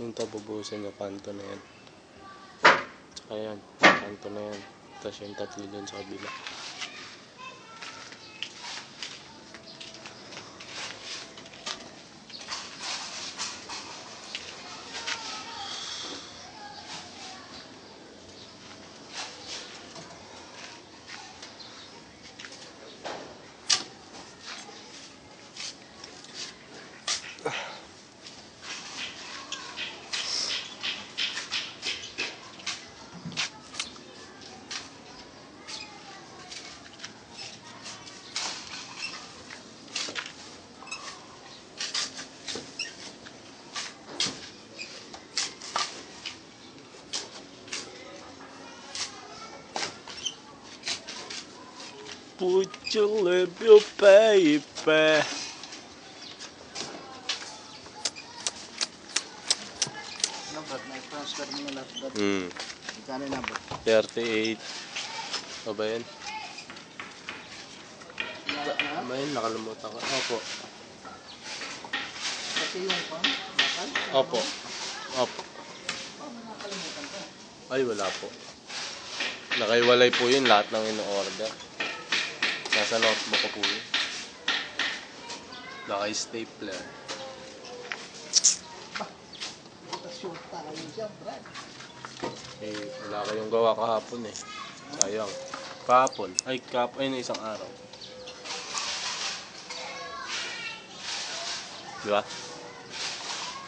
Yung tabubusin niya, kanto na yan. Tsaka yan, kanto na yan. Tapos yung tatlo dun sa kabila. Would you live your baby? Nabat, na-transfer mo na lahat. Magkano nabot? 38. O ba yun? Na? Ba yun? Nakalimutan ka. Opo. Kasi yung pang? Bakal? Opo. Opo. Paano nakalimutan ka? Ay, wala po. Nakaiwalay po yun lahat ng in-order. Nasa notebook ko po yun. Naka-stapler. Butas-shoot tayo siya, Brad. Eh, wala kayong gawa kahapon eh. Sayang. Kahapon. Ay, kahapon na isang araw. Diba?